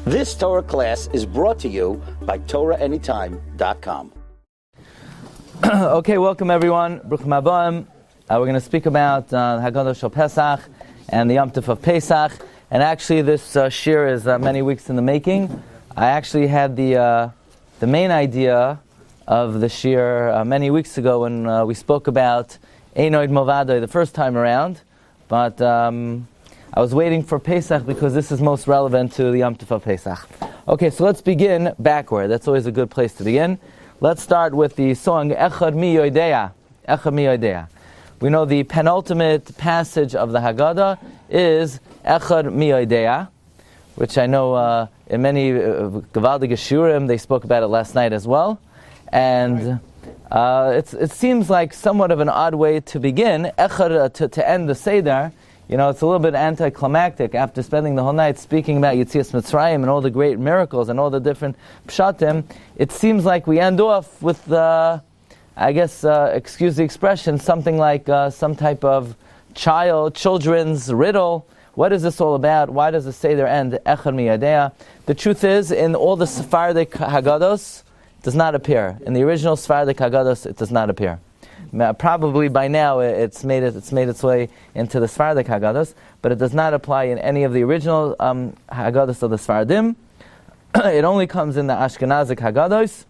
This Torah class is brought to you by TorahAnytime.com. Okay, welcome everyone. Bruchim Habayim. We're going to speak about Haggada Shel Pesach and the Yom Tov of Pesach. And actually, this shiur is many weeks in the making. I actually had the main idea of the shiur many weeks ago when we spoke about Einoid Milvado the first time around. But I was waiting for Pesach because this is most relevant to the Yom Tov of Pesach. Okay, so let's begin backward. That's always a good place to begin. Let's start with the song Echad Mi Yodeya. Echad Mi Yodeya. We know the penultimate passage of the Haggada is Echad Mi Yodeya, which I know in many Gavaldige Shiurim they spoke about it last night as well. And it seems like somewhat of an odd way to begin, Echad to end the Seder. You know, it's a little bit anticlimactic after spending the whole night speaking about Yetzias Mitzrayim and all the great miracles and all the different pshatim. It seems like we end off with, excuse the expression, something like some type of children's riddle. What is this all about? Why does the Seder end Echad Mi Yodeya? The truth is, in all the Sephardic Haggados, it does not appear. In the original Sephardic Haggados, it does not appear. Probably by now it's made its way into the Sephardic Haggados, but it does not apply in any of the original Haggados of the Sephardim. It only comes in the Ashkenazic Haggados,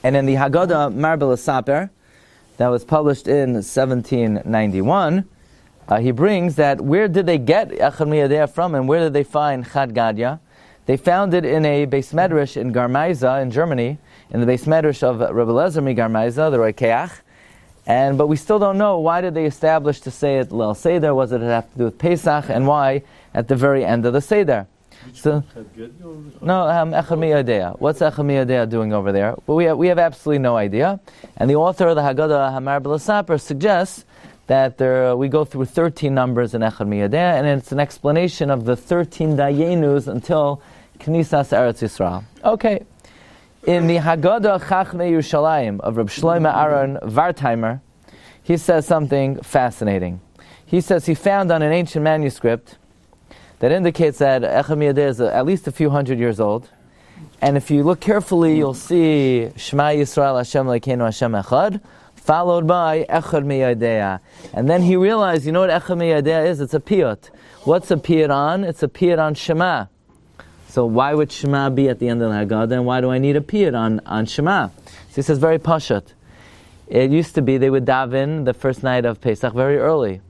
and in the Haggada Marbel Saper that was published in 1791. He brings that where did they get Echad Mi Yodeya from, and where did they find Haggada? They found it in a Beis Medrash in Garmaiza in Germany, in the Beis Medrash of Rabbi Glatstein Garmaiza, the Roikeach. But we still don't know why did they establish to say it Leil Seder. Was it have to do with Pesach, and why at the very end of the Seder? So, no, Echad Mi Yodeya. What's Echad Mi Yodeya doing over there? Well, we have absolutely no idea. And the author of the Haggada Marbel Saper suggests that we go through 13 numbers in Echad Mi Yodeya, and it's an explanation of the 13 Dayenus until Knisas Eretz Yisrael. Okay. In the Haggada Chachmei Yerushalayim of Reb Shlomo Aaron Wertheimer, he says something fascinating. He says he found on an ancient manuscript that indicates that Echad Mi Yodeya is at least a few hundred years old. And if you look carefully, you'll see Shema Yisrael Hashem Elokeinu Hashem Echad, followed by Echad Mi Yodeya. And then he realized, you know what Echad Mi Yodeya is? It's a piyut. What's a piyut on? It's a piyut on Shema. So why would Shema be at the end of the Haggada, and why do I need a piyut on Shema? So he says very pashat. It used to be they would daven the first night of Pesach very early.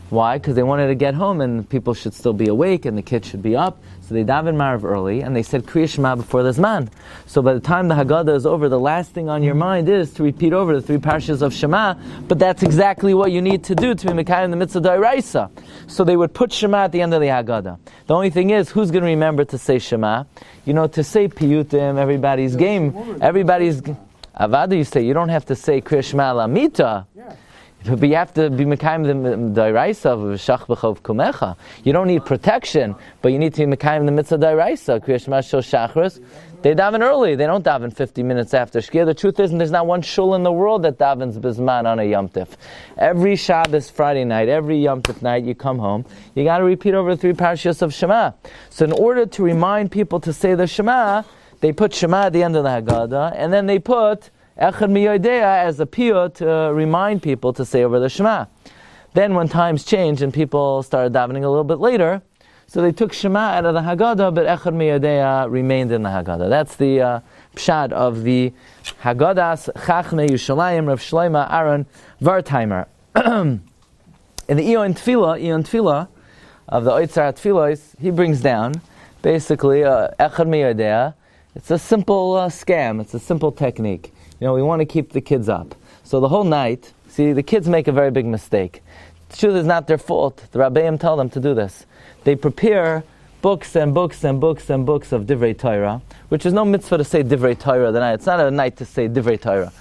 Why? Because they wanted to get home and people should still be awake and the kids should be up. So they daven Marav early and they said Kriya Shema before the Zman. So by the time the Haggada is over, the last thing on your mind is to repeat over the 3 parshas of Shema, but that's exactly what you need to do to be Mekayim the Mitzvah D'Oraisa. So they would put Shema at the end of the Haggada. The only thing is, who's going to remember to say Shema? You know, to say Piyutim, everybody's game. Avada, you say, you don't have to say Kriya Shema Lamita. But you have to be Mekayim the D'Oraisa of Shach B'chov Kumecha. You don't need protection, but you need to be Mekayim the Mitzvah D'Oraisa. Kriya Shema Shel Shachris. They daven early. They don't daven 50 minutes after Shkia. The truth is, there's not one shul in the world that davens Bizman on a Yom Tif. Every Shabbos Friday night, every Yom Tif night, you come home, you got to repeat over the 3 parashas of Shema. So in order to remind people to say the Shema, they put Shema at the end of the Haggada, and then they put Echad Mi Yodeya as a piyut to remind people to say over the Shema. Then when times changed and people started davening a little bit later, so they took Shema out of the Haggada, but Echad Mi Yodeya remained in the Haggada. That's the pshat of the Haggadas Chachmei Yerushalayim Rav Shlomo Aaron Wertheimer. In the Eon Tefillah of the Oitzar Tefillos, he brings down basically Echad Mi Yodeya. It's a simple scam. It's a simple technique. You know, we want to keep the kids up. So the whole night, see, the kids make a very big mistake. The truth is not their fault. The Rabbeim tell them to do this. They prepare books and books and books and books of Divrei Torah, which is no mitzvah to say Divrei Torah the night. It's not a night to say Divrei Torah.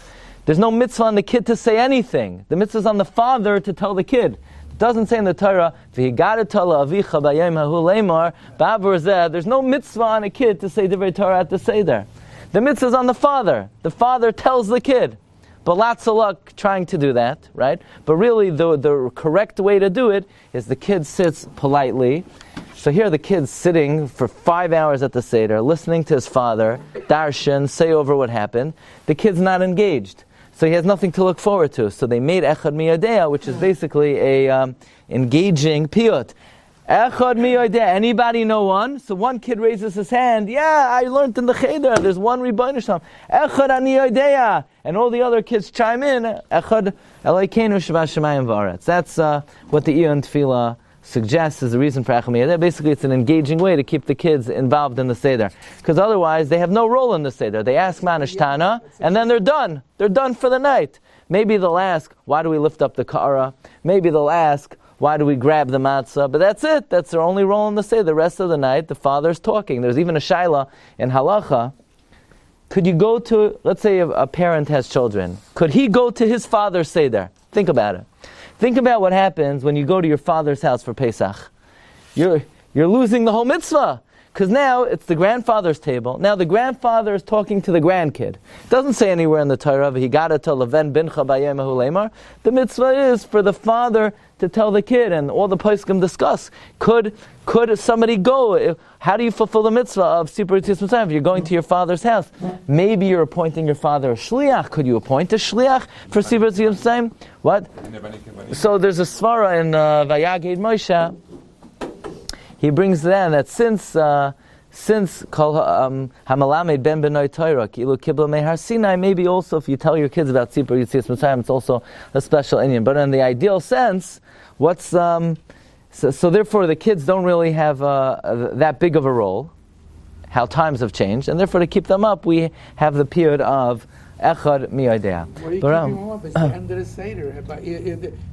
There's no mitzvah on the kid to say anything. The mitzvah is on the father to tell the kid. It doesn't say in the Torah, there's no mitzvah on a kid to say Divrei Torah at the Seder. The mitzvah is on the father. The father tells the kid. but lots of luck trying to do that, right? But really, the correct way to do it is the kid sits politely. So here the kid's sitting for 5 hours at the Seder, listening to his father, darshan, say over what happened. The kid's not engaged, so he has nothing to look forward to. So they made Echad Miyadea, which is basically a engaging piyut. Echad Miyadea, anybody know one? So one kid raises his hand, yeah, I learned in the Cheder, there's one Rebbeinu Shalom. Echad Miyadea, and all the other kids chime in, Echad Elokeinu Shebashamayim V'aretz. That's what the Iyun Tefillah suggests is the reason for Echad Miyadea. Basically, it's an engaging way to keep the kids involved in the Seder. Because otherwise, they have no role in the Seder. They ask Manishtana, and then they're done. They're done for the night. Maybe they'll ask, why do we lift up the Kara? Maybe they'll ask, why do we grab the matzah? But that's it. That's their only role in the Seder. The rest of the night, the father's talking. There's even a shaila in halacha. Could you go to, let's say a parent has children. Could he go to his father's Seder? Think about it. Think about what happens when you go to your father's house for Pesach. You're losing the whole mitzvah. Because now it's the grandfather's table. Now the grandfather is talking to the grandkid. It doesn't say anywhere in the Torah, Haggada to Leven bincha bayemahu lemar. The mitzvah is for the father to tell the kid, and all the poskim discuss. Could somebody go? How do you fulfill the mitzvah of Sipur Yitzias Mitzrayim if you're going to your father's house? Maybe you're appointing your father a shliach. Could you appoint a shliach for Sipur Yitzias Mitzrayim? What? So there's a svara in Vayagid Moshe. He brings then that since Kol Hamalamed Ben Benoy Torah Kilu Kibla Mehar Sinai, maybe also if you tell your kids about Sipur Yitzias Mitzrayim, it's also a special inyan. But in the ideal sense, so therefore the kids don't really have that big of a role. How times have changed, and therefore to keep them up, we have the period of Echad Miyadea. Why are you keeping them up? It's the end of the Seder.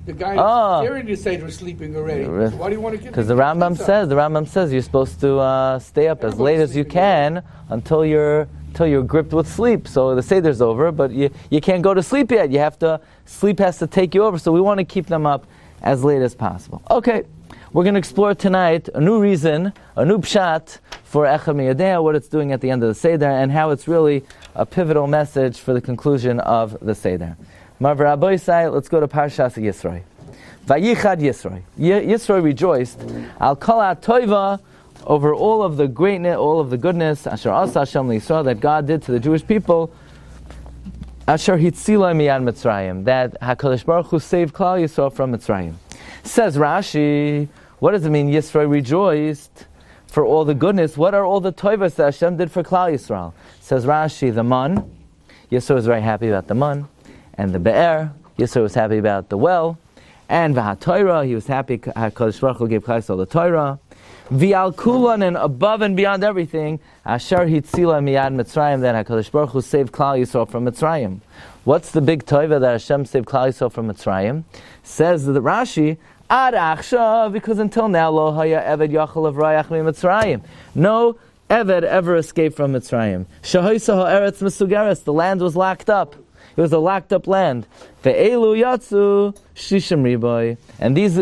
The guy during the Seder is sleeping already. So why do you want to get? Because the Rambam says you're supposed to stay up as late as you can until you're gripped with sleep. So the Seder's over, but you can't go to sleep yet. Sleep has to take you over. So we want to keep them up as late as possible. Okay, we're going to explore tonight a new reason, a new pshat for Echad Miyadea, what it's doing at the end of the Seder, and how it's really a pivotal message for the conclusion of the Seder. Marv Rabbi Sai, let's go to Parsha Yisroi. Vayichad Yisroi. Yisroi rejoiced al kol ha'toiva, over all of the greatness, all of the goodness, Asher Asa Hashem Yisrael, that God did to the Jewish people, Asher Hitzila Miyad Mitzrayim, that HaKadosh Baruch Hu saved Klal Yisrael from Mitzrayim. Says Rashi, what does it mean Yisroi rejoiced for all the goodness? What are all the toivas that Hashem did for Klal Yisrael? Says Rashi, the man, Yisroi was very happy about the man, and the be'er, Yisroi was happy about the well, and v'ha-Torah, he was happy HaKadosh Baruch Hu gave Klal Yisrael the Torah, v'al kulan, and above and beyond everything, Asher hitzila miyad Mitzrayim, that HaKadosh Baruch Hu saved Klal Yisrael from Mitzrayim. What's the big toiva that Hashem saved Klal Yisrael from Mitzrayim? Says the Rashi, Ad achshav, because until now, lo haya eved yachal avrayach mi Mitzrayim. No eved ever escaped from Mitzrayim. Shahoisa ha'eretz mesugeres, the land was locked up. It was a locked up land. Ve'elu yatsu shishim riboy. And these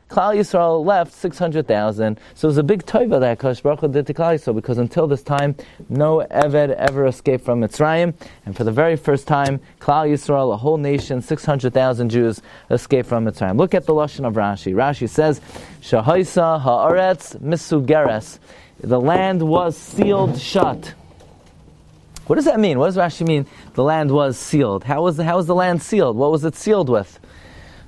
Klal Yisrael left 600,000. So it was a big toiva that HaKadosh Baruch Hu did to Klal Yisrael, because until this time, no Eved ever escaped from Mitzrayim. And for the very first time, Klal Yisrael, a whole nation, 600,000 Jews, escaped from Mitzrayim. Look at the lashon of Rashi. Rashi says, Shahoisa ha'aretz misugeres. The land was sealed shut. What does that mean? What does Rashi mean? The land was sealed. How was the land sealed? What was it sealed with?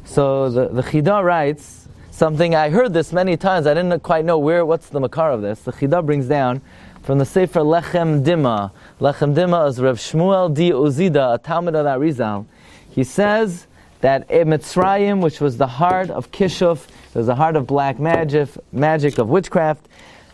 So the Chida writes something. I heard this many times. I didn't quite know what's the makar of this. The Chida brings down from the Sefer Lechem Dima. Lechem Dima is Rav Shmuel di Uzida, a Talmud of that Rizal. He says that Mitzrayim, which was the heart of Kishuf, it was the heart of black magic of witchcraft.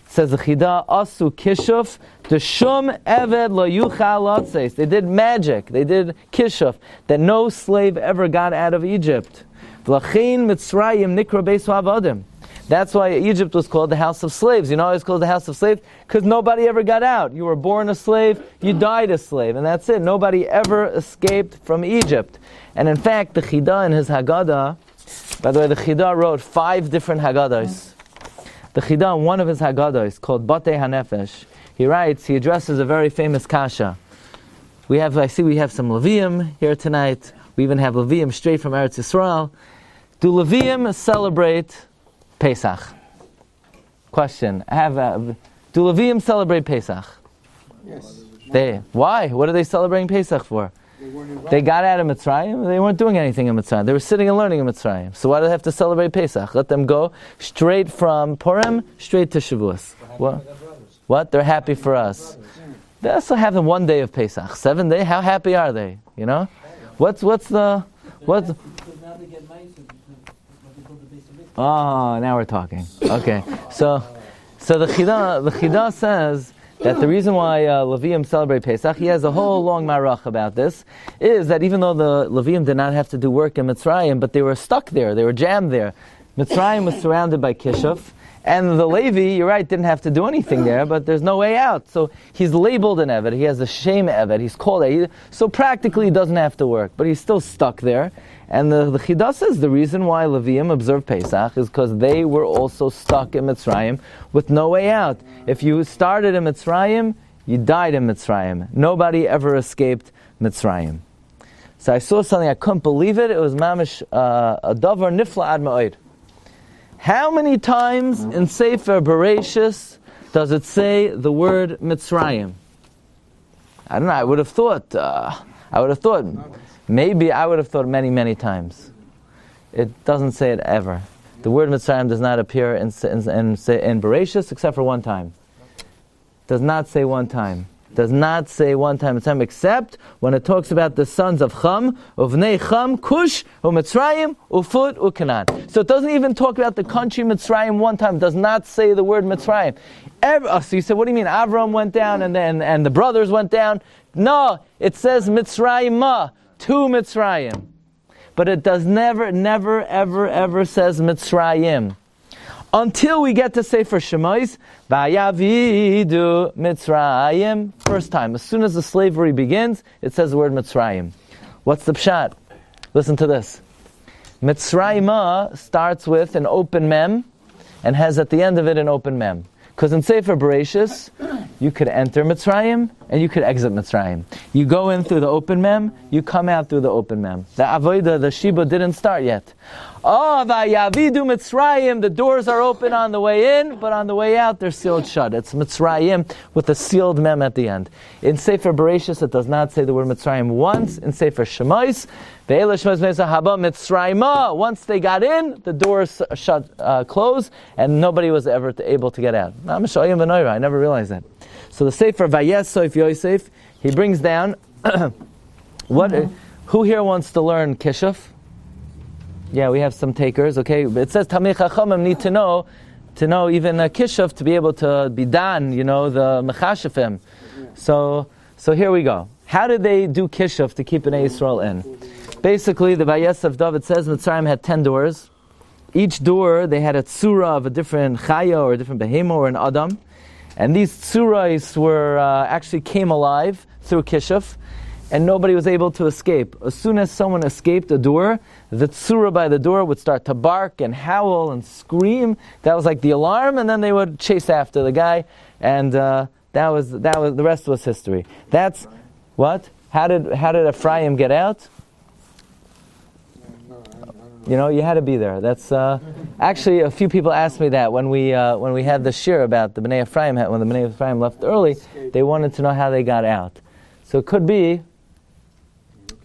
Says the Chida, Asu Kishuf, the Shum Eved Lo Yuchal Lotzeis. They did magic, they did Kishuf, that no slave ever got out of Egypt. V'lachein Mitzrayim Nikra Beis Ha'avadim. That's why Egypt was called the house of slaves. You know why it's called the house of slaves? Because nobody ever got out. You were born a slave, you died a slave, and that's it. Nobody ever escaped from Egypt. And in fact, the Chida in his Haggada, by the way, the Chida wrote 5 different Haggadas. The Chida, one of his Haggadah, is called Batei HaNefesh. He addresses a very famous kasha. I see we have some Levium here tonight. We even have Levium straight from Eretz Yisrael. Do Levium celebrate Pesach? Question. Do Levium celebrate Pesach? Yes. Why? What are they celebrating Pesach for? They got out of Mitzrayim. They weren't doing anything in Mitzrayim. They were sitting and learning in Mitzrayim. So why do they have to celebrate Pesach? Let them go straight from Purim, straight to Shavuos. What? They're happy for us. They also have them 1 day of Pesach. 7 days? How happy are they? You know? What's the... Oh, now we're talking. Okay. So the Chida says that the reason why Levium celebrate Pesach, he has a whole long marach about this, is that even though the Levium did not have to do work in Mitzrayim, but they were stuck there, they were jammed there. Mitzrayim was surrounded by Kishuf, and the Levi, you're right, didn't have to do anything there, but there's no way out. So he's labeled an Eved, he has a shame Eved, he's called Eved, so practically he doesn't have to work, but he's still stuck there. And the Chidah says the reason why Levium observed Pesach is because they were also stuck in Mitzrayim with no way out. If you started in Mitzrayim, you died in Mitzrayim. Nobody ever escaped Mitzrayim. So I saw something, I couldn't believe it. It was mamish a davar nifla ad ma'od. How many times in Sefer Bereshis does it say the word Mitzrayim? I don't know, I would have thought many, many times. It doesn't say it ever. The word Mitzrayim does not appear in Bereshis except for one time. Does not say one time. Does not say one time Mitzrayim except when it talks about the sons of Cham, Uvnei Cham, Cush, Mitzrayim, Ufut, Ukanan. So it doesn't even talk about the country Mitzrayim one time. It does not say the word Mitzrayim. So you said, what do you mean? Avram went down and the brothers went down? No, it says Mitzrayim. To Mitzrayim. But it does never, ever says Mitzrayim. Until we get to Sefer Shemais, Vayavidu Mitzrayim. First time. As soon as the slavery begins, it says the word Mitzrayim. What's the pshat? Listen to this. Mitzrayim starts with an open mem and has at the end of it an open mem. Because in Sefer Bereshis, you could enter Mitzrayim and you could exit Mitzrayim. You go in through the open mem, you come out through the open mem. The Avodah, the Shiba didn't start yet. Oh, Vayavidu Mitzrayim, the doors are open on the way in, but on the way out they're sealed shut. It's Mitzrayim with a sealed mem at the end. In Sefer Bereshis, it does not say the word Mitzrayim once. In Sefer Shemais, once they got in, the doors closed, and nobody was ever able to get out. I never realized that. So the Sefer Vayesef Yosef, he brings down, who here wants to learn Kishuf? Yeah, we have some takers, okay? It says Tamei Chachamim need to know even Kishuf to be able to be dan, the Mechashefim. So here we go. How did they do Kishuf to keep Bnei Yisrael in? Basically, the Vayesef David says Mitzrayim had 10 doors. Each door, they had a tzura of a different chaya or a different behemo or an adam. And these tzurais were actually came alive through Kishuf, and nobody was able to escape. As soon as someone escaped a door, the tzura by the door would start to bark and howl and scream. That was like the alarm, and then they would chase after the guy, and that was the rest was history. That's what? How did Ephraim get out? You had to be there. That's actually a few people asked me that when we had the shiur about the Bnei Ephraim. When the Bnei Ephraim left early, they wanted to know how they got out. So it could be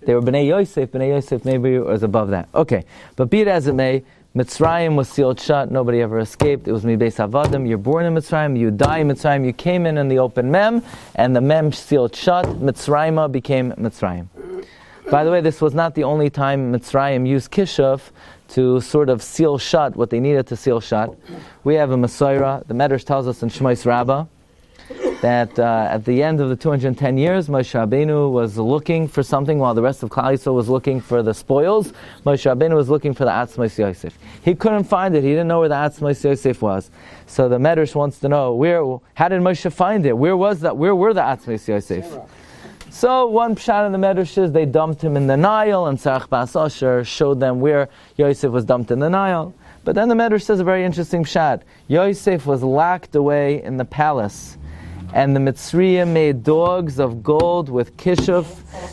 they were Bnei Yosef. Bnei Yosef maybe was above that. Okay, but be it as it may, Mitzrayim was sealed shut. Nobody ever escaped. It was Mibeis Avadim. You're born in Mitzrayim. You die in Mitzrayim. You came in the open mem, and the mem sealed shut. Mitzrayim became Mitzrayim. By the way, this was not the only time Mitzrayim used Kishuf to sort of seal shut what they needed to seal shut. We have a Masorah. The Medrash tells us in Shmos Rabbah that at the end of the 210 years, Moshe Rabbeinu was looking for something while the rest of Klal Yisrael was looking for the spoils. Moshe Rabbeinu was looking for the Atzmos Yosef. He couldn't find it. He didn't know where the Atzmos Yosef was. So the Medrash wants to know how did Moshe find it? Where was that? Where were the Atzmos Yosef? So one pshat in the Medrash is they dumped him in the Nile, and Sarach Bas Asher showed them where Yosef was dumped in the Nile. But then the Medrash says a very interesting pshat. Yosef was locked away in the palace, And the Mitzrayim made dogs of gold with kishuf,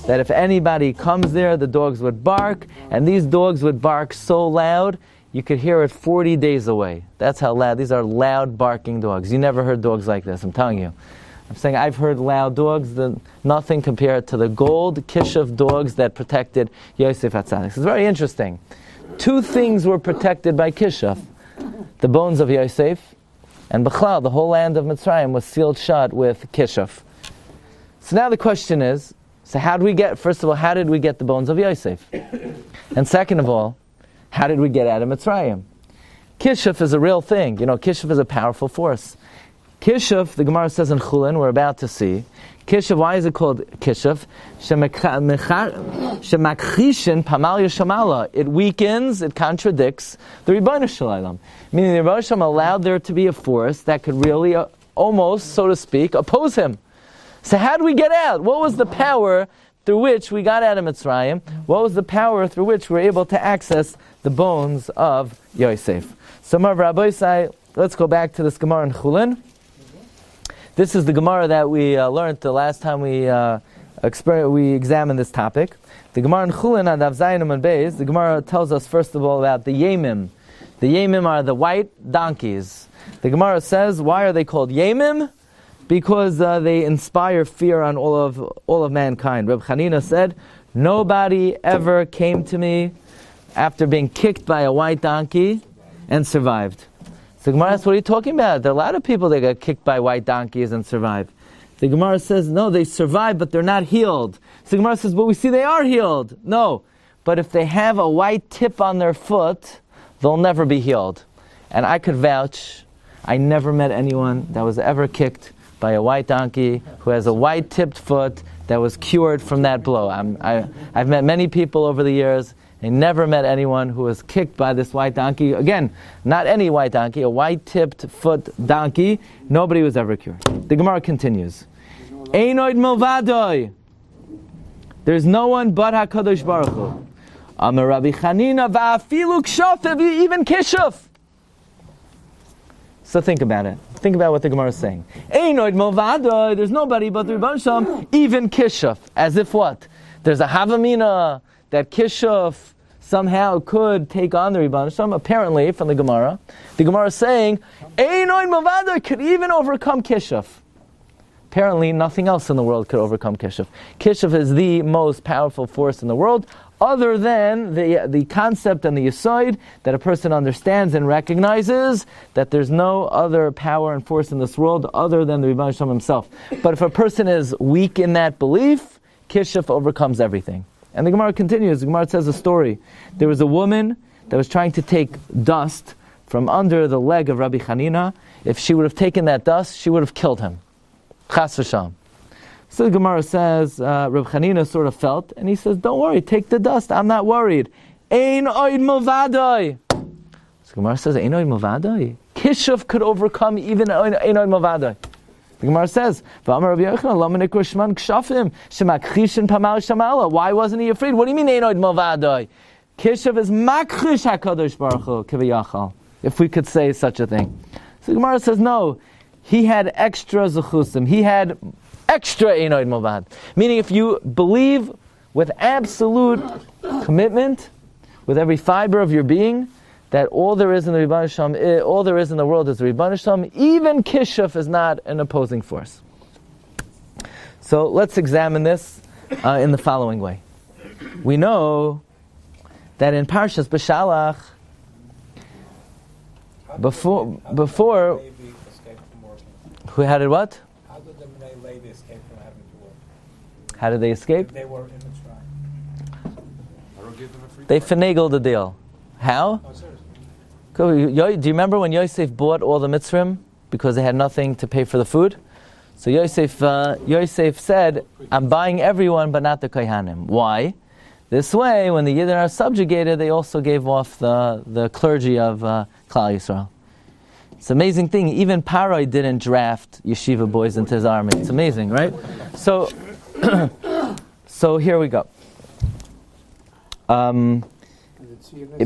that if anybody comes there, the dogs would bark, and these dogs would bark so loud, you could hear it 40 days away. That's how loud. These are loud barking dogs. You never heard dogs like this, I'm telling you. I'm saying I've heard loud dogs, nothing compared to the gold kishuf dogs that protected Yosef HaTzadik. It's very interesting. Two things were protected by kishuf. The bones of Yosef, and Bechlal, the whole land of Mitzrayim was sealed shut with kishuf. So now the question is, first of all, how did we get the bones of Yosef? And second of all, how did we get out of Mitzrayim? Kishuf is a real thing. Kishuf is a powerful force. Kishuf, the Gemara says in Chulin, we're about to see. Kishuf, why is it called Kishuf? Shemakchishin pamal yeshamala. It weakens, it contradicts the Rebbeinu Shalom. Meaning the Rebbeinu Shalom allowed there to be a force that could really, almost, so to speak, oppose him. So how do we get out? What was the power through which we got out of Mitzrayim? What was the power through which we were able to access the bones of Yosef? So, Rabbi Glatstein, let's go back to this Gemara in Chulin. This is the Gemara that we learned the last time we examined this topic. The Gemara in Chulin on Daf Zayin and Beis, the Gemara tells us first of all about the Yemim. The Yemim are the white donkeys. The Gemara says, why are they called Yemim? Because they inspire fear on all of mankind. Reb Chanina said, nobody ever came to me after being kicked by a white donkey and survived. So the Gemara asks, what are you talking about? There are a lot of people that got kicked by white donkeys and survived. The Gemara says, no, they survived, but they're not healed. So the Gemara says, but we see they are healed. No, but if they have a white tip on their foot, they'll never be healed. And I could vouch, I never met anyone that was ever kicked by a white donkey who has a white tipped foot that was cured from that blow. I've met many people over the years. I never met anyone who was kicked by this white donkey. Again, not any white donkey, a white-tipped foot donkey. Nobody was ever cured. The Gemara continues. Einoid Milvado. There's no one but HaKadosh Baruch Hu. Amar Rabbi Chanina va'afilu kshof, even kishuf. So think about it. Think about what the Gemara is saying. Einoid Milvado. There's nobody but the Rebbeinu Shalom, even kishuf. As if what? There's a havamina that kishuf somehow could take on the Rebbeinu Shalom. Apparently, from the Gemara is saying, Einoid Milvado could even overcome kishuf. Apparently, nothing else in the world could overcome kishuf. Kishuf is the most powerful force in the world, other than the concept and the yesod that a person understands and recognizes that there's no other power and force in this world other than the Rebbeinu Shalom himself. But if a person is weak in that belief, kishuf overcomes everything. And the Gemara continues. The Gemara says a story. There was a woman that was trying to take dust from under the leg of Rabbi Chanina. If she would have taken that dust, she would have killed him. Chas v'sham. So the Gemara says, Rabbi Chanina sort of felt, and he says, don't worry, take the dust, I'm not worried. Ein oid milvadoi. So the Gemara says, Ein oid milvadoi. Kishuf could overcome even Ein oid milvadoi. The Gemara says, why wasn't he afraid? What do you mean, Einoid Milvado? Kishav is makchish HaKadosh Baruch Hu, kiviyachal, if we could say such a thing. So the Gemara says, no, he had extra zechusim. He had extra Einoid Milvad. Meaning, if you believe with absolute commitment, with every fiber of your being, that all there is in the Rebbeinu Shalom, all there is in the world is the Rebbeinu Shalom, even kishuf is not an opposing force. So let's examine this in the following way. We know that in Parshas Beshalach, before how did what? How did the Bnei Levi escape from having to work? How did they escape? They were in Mitzrayim. They finagled the deal. How? Do you remember when Yosef bought all the Mitzrayim because they had nothing to pay for the food? So Yosef said, I'm buying everyone but not the Kohanim. Why? This way, when the Yidden are subjugated, they also gave off the clergy of Klal Yisrael. It's an amazing thing. Even Paroi didn't draft yeshiva boys into his army. It's amazing, right? So, so here we go.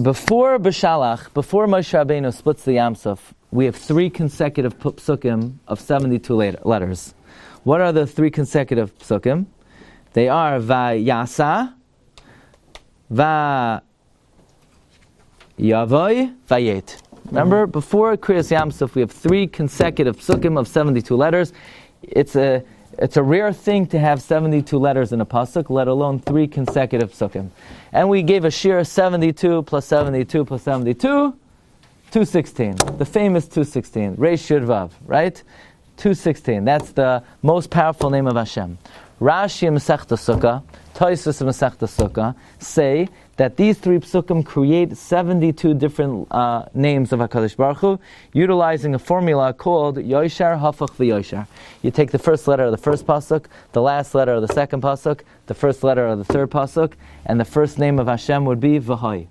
Before Beshalach, before Moshe Rabbeinu splits the Yam Suf, we have 3 consecutive psukim of 72 letters. What are the 3 consecutive psukim? They are Vayasa, Vayavoy, Vayet. Remember, before Kriyas Yamsuf, we have 3 consecutive psukim of 72 letters. It's a rare thing to have 72 letters in a pasuk, let alone 3 consecutive psukim. And we gave a shiur 72 plus 72 plus 72, 216. The famous 216, Reish Yud Vav, right? 216. That's the most powerful name of Hashem. Rashi and Masechta Sukkah, Tosfos and Masechta Sukkah say that these 3 psukim create 72 different names of HaKadosh Baruch Hu, utilizing a formula called Yoshar, Hafach, V'Yoshar. You take the first letter of the first pasuk, the last letter of the second pasuk, the first letter of the third pasuk, and the first name of Hashem would be V'Hai.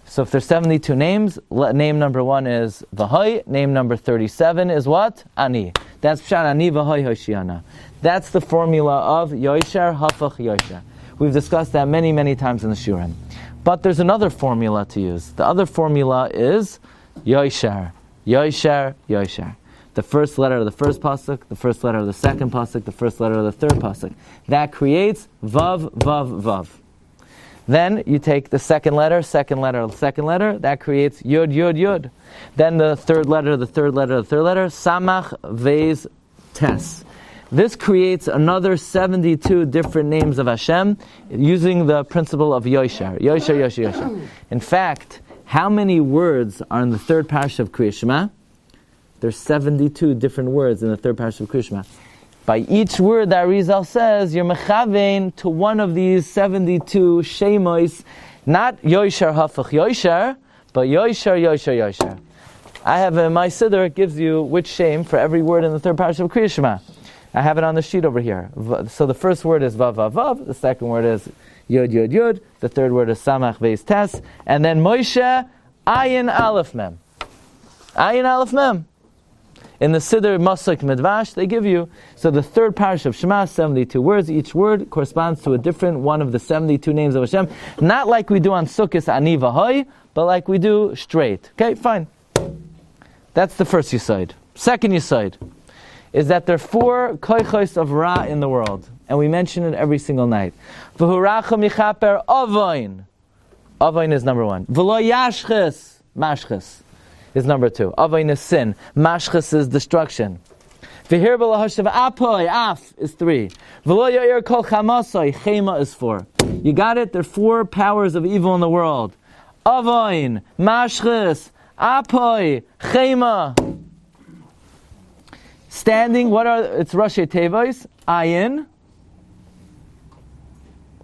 So if there's 72 names, name number 1 is V'Hai, name number 37 is what? Ani. That's Pshat Ani V'Hai Hoshiana. That's the formula of Yoshar, Hafach, Yoshar. We've discussed that many, many times in the Shiurim. But there's another formula to use. The other formula is Yoshar, Yoshar, Yoshar. The first letter of the first pasuk, the first letter of the second pasuk, the first letter of the third pasuk. That creates Vav, Vav, Vav. Then you take the second letter, that creates Yud, Yud, Yud. Then the third letter, Samach, Vez, Tes. This creates another 72 different names of Hashem using the principle of Yoshar. Yoshar, Yoshar, Yoshar. In fact, how many words are in the third Parsha of Kriyas Shema? There's 72 different words in the third Parsha of Kriyas Shema. By each word that Rizal says, you're mechavein to one of these 72 shemois, not Yoshar, Hafach, Yoshar, but Yoshar, Yoshar, Yoshar. I have in my siddur, it gives you which shem for every word in the third Parsha of Kriyas Shema. I have it on the sheet over here. So the first word is Vav, Vav, Vav. The second word is Yud, Yud, Yud. The third word is Samach, Vez, Tes. And then Moshe, Ayin, Aleph, Mem. Ayin, Aleph, Mem. In the Siddur, Masuk, Midvash, they give you. So the third Parsha of Shema, 72 words. Each word corresponds to a different one of the 72 names of Hashem. Not like we do on Sukkot, Ani, V'Hai, but like we do straight. Okay, fine. That's the first Yesod. Second Yesod is that there are 4 koichos of Ra in the world. And we mention it every single night. V'huracha michaper Avain. Avain is number 1. V'lo yashches. Mashches is number 2. Avain is sin. Mashches is destruction. V'hir b'lahashav apoy. Af is 3. V'lo yo'ir kol chamasoi. Chema is 4. You got it? There are 4 powers of evil in the world. Avain. Mashches. Apoy. Chema. Standing, it's Rashi Tevos, Ayin,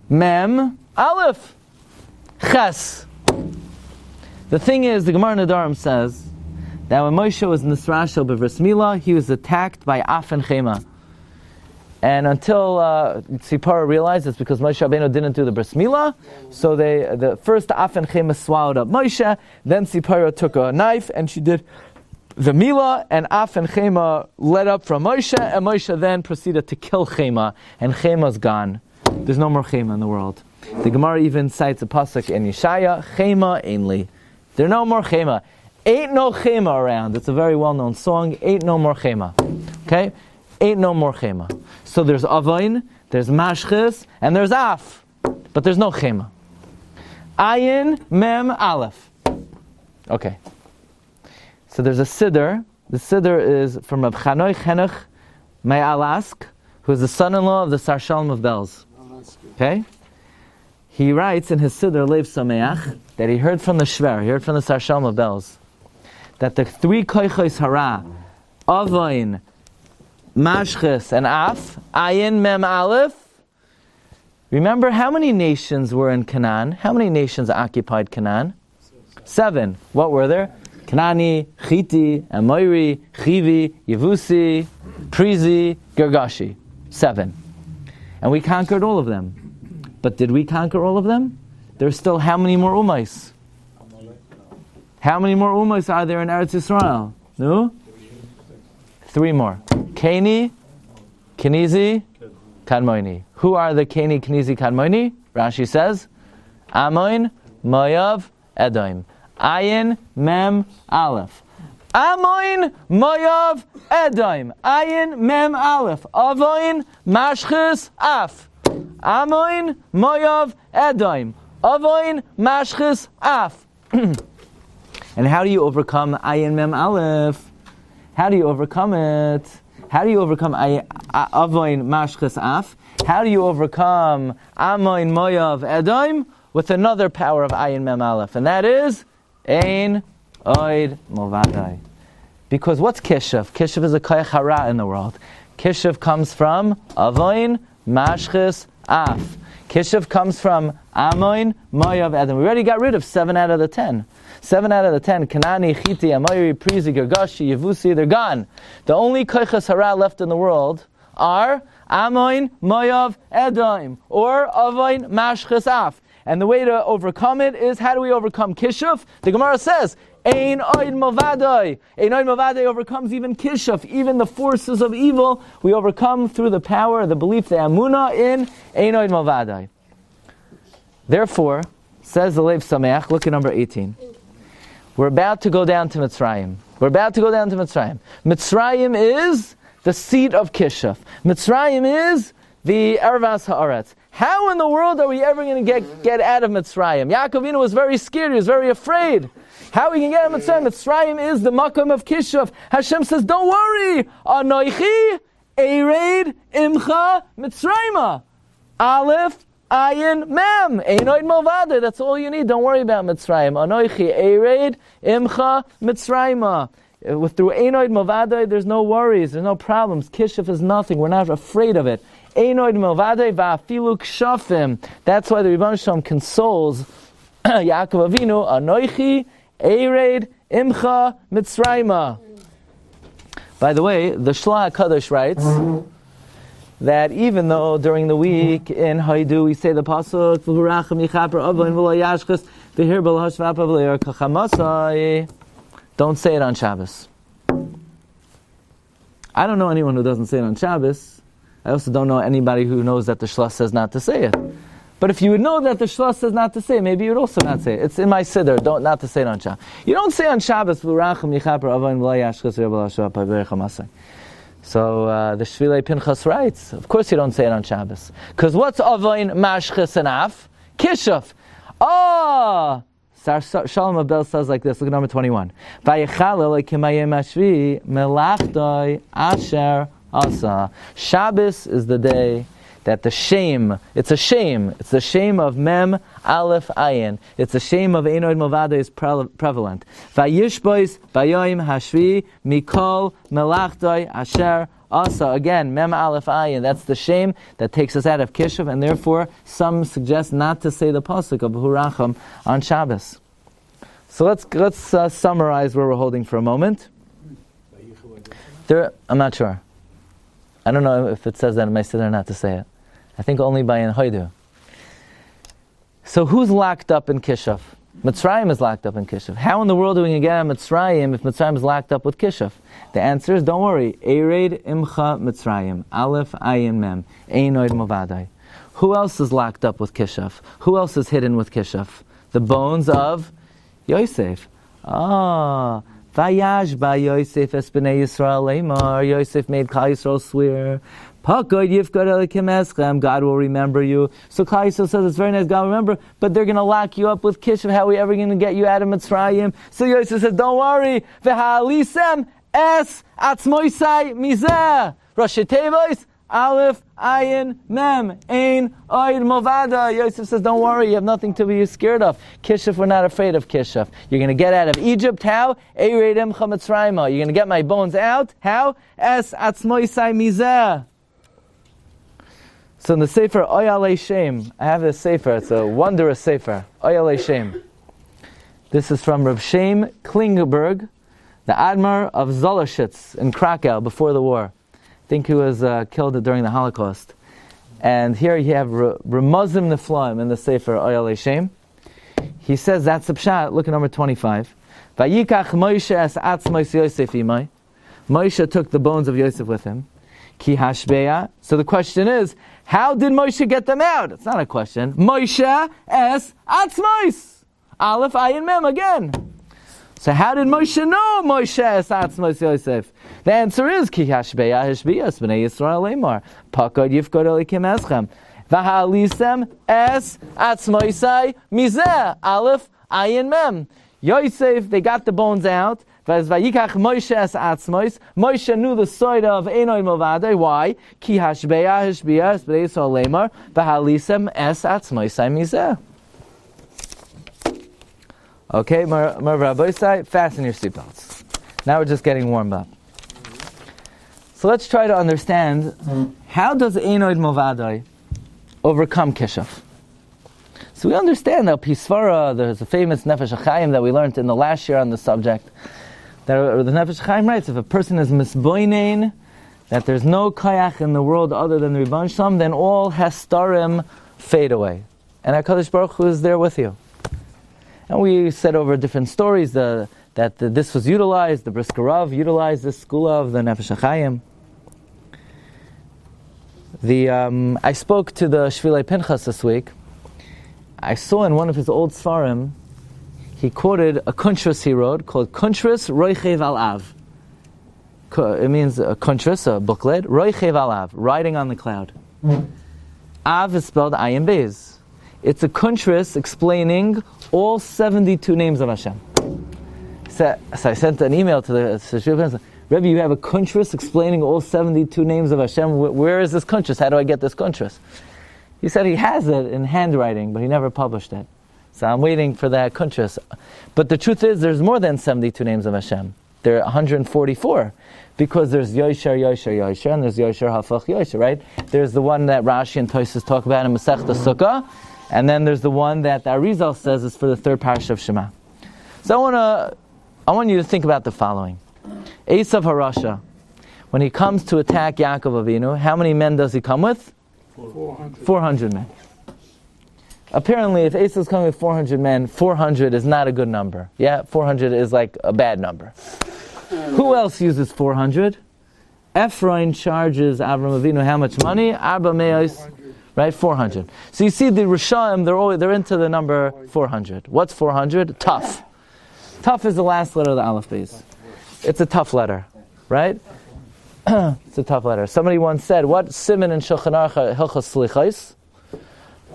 Mem, Aleph, Ches. The thing is, the Gemara Nedarim says that when Moshe was Nisrashel b'Bris Milah, he was attacked by Af and Chema. And until Tzipora realized it's because Moshe Rabbeinu didn't do the Bris Milah, so the first Af and Chema swallowed up Moshe, then Tzipora took a knife and she did the Milah, and Af and Chema led up from Moshe, and Moshe then proceeded to kill Chema, and Chema's gone. There's no more Chema in the world. The Gemara even cites a pasuk in Yeshaya, Chema ainli. There are no more Chema. Ain't no Chema around. It's a very well-known song. Ain't no more Chema. Okay? Ain't no more Chema. So there's Avain, there's Mashches, and there's Af. But there's no Chema. Ayin, Mem, Aleph. Okay. So there's a siddur. The siddur is from Rav Chanoi Chenuch Me'alask, who is the son-in-law of the Sar Shalom of Belz. Okay? He writes in his siddur, Leiv Sameach, that he heard from the Shver, he heard from the Sar Shalom of Belz, that the 3 koichos hara, Avain, Mashches, and Af, Ayin, Mem, Aleph. Remember how many nations were in Canaan? How many nations occupied Canaan? 7. What were there? Kanani, Chiti, Amoiri, Chivi, Yevusi, Prizi, Girgashi. 7. And we conquered all of them. But did we conquer all of them? There's still how many more Ummais? How many more Ummais are there in Eretz Yisrael? No? 3 more. Keni, Kenizi, Kadmoni. Who are the Keni, Kenizi, Kadmoni? Rashi says, Amoin, Moav, Edom. Ayin, Mem, Aleph. Amoin Moyav Edom. Ayin Mem Aleph. Avoin Mashchis Af. Amoin Moyav Edom. Avoin Mashchis Af. And how do you overcome Ayin Mem Aleph? How do you overcome it? How do you overcome Avoin Mashchis Af? How do you overcome Amoin Moyav Edom? With another power of Ayin Mem Aleph, and that is Ein Oid Milvado. Because what's Kishav? Kishav is a koyach hara in the world. Kishav comes from Avoin Mashchis Af. Kishav comes from Amoin Moyav Edom. We already got rid of 7 out of the 10. 7 out of the 10, Kanani, Chiti, Amoyri, Prizi, Gergashi, Yevusi, they're gone. The only koychas hara left in the world are Amoin Moyav Edom or Avoin Mashchis Af. And the way to overcome it is, how do we overcome Kishav? The Gemara says, Ein Oid Milvado. Ein Oid Milvado overcomes even Kishav, even the forces of evil. We overcome through the power, the belief, the Amunah in Ein Oid Milvado. Therefore, says the Lev Sameach, look at number 18. We're about to go down to Mitzrayim. Mitzrayim is the seat of Kishav. Mitzrayim is the Ervas Haaretz. How in the world are we ever going to get out of Mitzrayim? Yaakov Avinu was very scared. He was very afraid. How we can get out of Mitzrayim? Mitzrayim is the makom of Kishav. Hashem says, don't worry. Anoichi ered imcha Mitzrayima. Aleph Ayin Mem. Einoid Milvado. That's all you need. Don't worry about Mitzrayim. Anoichi ered imcha Mitzrayima. Through Einoid Milvado, there's no worries. There's no problems. Kishav is nothing. We're not afraid of it. Einoid Milvado va'afilu kshafim. That's why the Rebbeinu Shalom consoles Yaakov Avinu. Anoichi ered imcha Mitzrayima. By the way, the Shla HaKadosh writes that even though during the week in Haidu we say the pasuk v'hurachem yichaper avon v'lo yashchus v'hir b'lahash v'apa v'le'er kachamasai. Don't say it on Shabbos. I don't know anyone who doesn't say it on Shabbos. I also don't know anybody who knows that the Shla says not to say it. But if you would know that the Shla says not to say it, maybe you would also not say it. It's in my Siddur, not to say it on Shabbos. You don't say on Shabbos, V'urachem yichaper avon v'lo yashchus v'hir b'lahash v'apa v'le'er kachamasai. So the Shvilei Pinchas writes, of course you don't say it on Shabbos. Because what's Avoin Mashchis and Af? Kishav. Shalom Abel says like this, look at number 21. Shabbos is the day that the shame, it's the shame of Mem, Aleph, Ayin. It's the shame of Einoid Milvado is prevalent. Vayishbois, Bayoim, Hashvi, Mikol, Melachtoi, Asher, Asa. Again, Mem, Aleph, Ayin. That's the shame that takes us out of Kishav, and therefore some suggest not to say the pasuk of Huracham on Shabbos. So let's summarize where we're holding for a moment. I'm not sure. I don't know if it says that in my Siddur not to say it. I think only by in Haidu. So who's locked up in Kishav? Mitzrayim is locked up in Kishav. How in the world are we going to get out of Mitzrayim if Mitzrayim is locked up with Kishav? The answer is, don't worry. Ered imcha Mitzrayim. Aleph ayin mem. Einoid Milvado. Who else is locked up with Kishav? Who else is hidden with Kishav? The bones of Yosef. Vayash ba Yosef es b'nei Yisrael leimar. Yosef made Klal Yisrael swear. Pakod yifkod elikim eschem. God will remember you. So Klal Yisrael says, it's very nice, God will remember, but they're going to lock you up with Kishav. How are we ever going to get you out of Mitzrayim? So Yosef says, don't worry. V'ha'alisem es atzmoisai mizeh. Rashi Tevois, Aleph, Ayin, Mem, Ein, Oid, Milvado. Yosef says, don't worry, you have nothing to be scared of. Kishav, we're not afraid of Kishav. You're going to get out of Egypt, how? Ered imcha Mitzrayim. You're going to get my bones out, how? Es atzmoisai mizeh. So in the Sefer Oyalei Shem, I have this Sefer, it's a wondrous Sefer, Oyalei Shem. This is from Rav Shem Klingenberg, the Admar of Zoloshitz in Krakow before the war. I think he was killed during the Holocaust. And here you have Ramazim Neflaim in the Sefer Oyalei Shem. He says that's the pshat. Look at number 25. Vayikach Moshe es atzmos Yosef imai. Moshe took the bones of Yosef with him. Ki hashbeya. So the question is, how did Moshe get them out? It's not a question. Moshe es atzmos. Aleph ayin mem again. So how did Moshe know Moshe es atzmos Yosef? The answer is Ki hashbeya hashbiyas b'nei Yisrael lemar pakod yifkod elikim eschem v'ha'alisem es atzmosai mizeh aleph ayin mem. Yosef, they got the bones out. Vayikach Moshe es atzmos. Moshe knew the side of Einoi Milvado. Why? Ki hashbeya hashbiyas b'nei Yisrael lemar v'ha'alisem es atzmosai mizeh. Okay, Rabbi Glatstein, fasten your seatbelts. Now we're just getting warmed up. So let's try to understand, how does Einoid Milvado overcome Kishuf? So we understand that Pisvara, there's a famous Nefesh HaChaim that we learned in the last year on the subject. That the Nefesh HaChaim writes, if a person is misboinein, that there's no kayach in the world other than the Rebbeinu Shalom, then all hastarim fade away. And HaKadosh Baruch Hu is there with you. And we said over different stories that this was utilized, the Brisker Rav utilized this school of the Nefesh HaChaim. I spoke to the Shvilei Pinchas this week. I saw in one of his old Sfarim, he quoted a kuntras he wrote called Kuntras Roichev Al Av. It means a kuntras, a booklet, Roichev Al Av, riding on the cloud. Av is spelled Ayin Beis. It's a kuntras explaining all 72 names of Hashem. So I sent an email to the Shvilei Pinchas. Rebbe, you have a kuntras explaining all 72 names of Hashem. Where is this kuntras? How do I get this kuntras? He said he has it in handwriting, but he never published it. So I'm waiting for that kuntras. But the truth is, there's more than 72 names of Hashem. There are 144. Because there's Yosher, Yosher, Yosher, and there's Yosher, Hafach, Yosher, right? There's the one that Rashi and Tosfos talk about in Masechta Sukkah, and then there's the one that the Arizal says is for the third Parsha of Shema. So I want you to think about the following. Esav Harasha, when he comes to attack Yaakov Avinu, how many men does he come with? 400 men. Apparently, if Esav is coming with 400 men, 400 is not a good number. Yeah, 400 is like a bad number. Who else uses 400? Ephraim charges Avram Avinu how much money? Arba Me'os, right? 400. So you see the Rishaim, they're into the number 400. What's 400? Tough. Tough is the last letter of the Aleph Beis. It's a tough letter, right? It's a tough letter. Somebody once said, what siman in Shulchan Aruch Hilchos Slichos?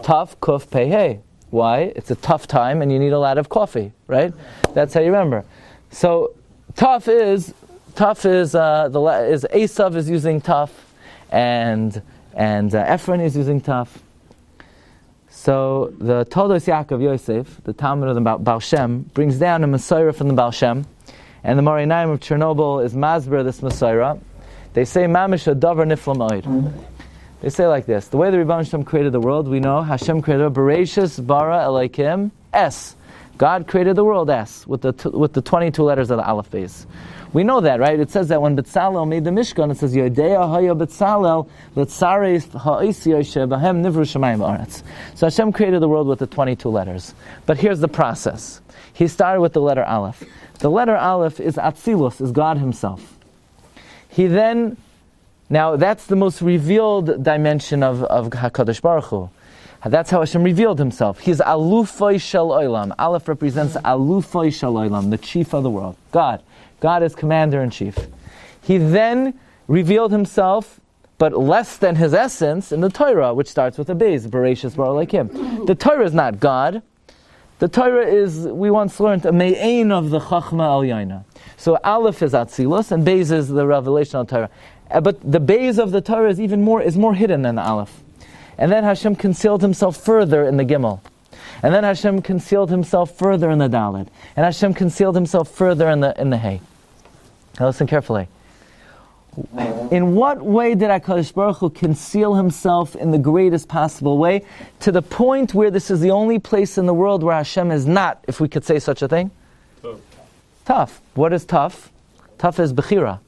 Tough, kuf, pei, hey. Why? It's a tough time and you need a lot of coffee, right? That's how you remember. So tough is Esav is using tough, and Ephraim is using tough. So the Toldos Yaakov Yosef, the Talmud of the Baal Shem, brings down a Messiah from the Baal Shem, and the Morinaim of Chernobyl is Masber this Messiah. They say Mamish Davar Nifla Ma'od. They say like this: the way the Rebbeinu Shem created the world, we know Hashem created Bereshis Bara Elokim S. God created the world S with the 22 letters of the Aleph Beis. We know that, right? It says that when Betzalel made the Mishkan, it says Yodea Haya Betzalel Letzares Ha'isiyah Shebahem Nivru Shemayim Aretz. So Hashem created the world with the 22 letters. But here's the process. He started with the letter Aleph. The letter Aleph is Atzilus, is God Himself. He then, now that's the most revealed dimension of HaKadosh Baruch Hu. That's how Hashem revealed Himself. He's Alufay Shel Olam. Aleph represents Alufay Shel Olam, the chief of the world. God. God is commander-in-chief. He then revealed Himself, but less than His essence, in the Torah, which starts with a Beis, Bereshis Bara Elokim. The Torah is not God. The Torah is, we once learned, a me'ain of the Chachma Al Yaina. So Aleph is Atzilus, and Beis is the revelation of the Torah. But the Beis of the Torah is more hidden than the Aleph. And then Hashem concealed Himself further in the Gimel. And then Hashem concealed Himself further in the Dalet. And Hashem concealed Himself further in the Hey. Now listen carefully. In what way did HaKadosh Baruch Hu conceal Himself in the greatest possible way, to the point where this is the only place in the world where Hashem is not, if we could say such a thing? Tough. What is tough? Tough is Bechira.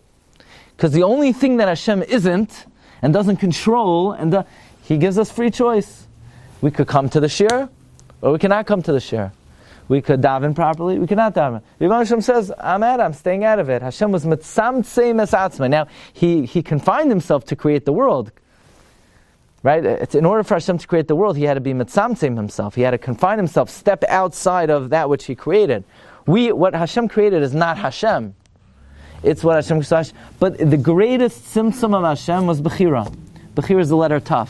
Because the only thing that Hashem isn't, and doesn't control, and He gives us free choice. We could come to the Shiur, or we cannot come to the Shiur. We could daven properly, we cannot daven. Hashem says, I'm staying out of it. Hashem was mitzamtzei mesatzma. Now, he confined Himself to create the world. Right? In order for Hashem to create the world, He had to be mitzamtzei Himself. He had to confine Himself, step outside of that which He created. What Hashem created is not Hashem. It's what Hashem created. But the greatest symptom of Hashem was Bechira. Bechira is the letter Taf.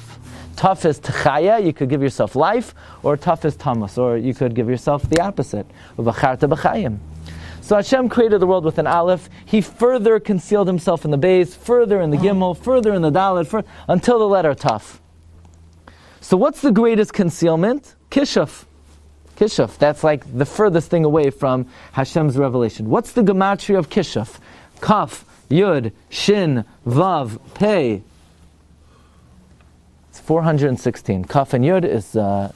Taf is Techaya, you could give yourself life, or Taf is Tamas, or you could give yourself the opposite. V'bacharta b'chayim. So Hashem created the world with an Aleph. He further concealed himself in the Beis, further in the Gimel, further in the Dalet, until the letter Taf. So what's the greatest concealment? Kishuf. Kishuf. That's like the furthest thing away from Hashem's revelation. What's the gematria of Kishuf? Kaf, Yud, Shin, Vav, Pei. It's 416. Kaf and Yud is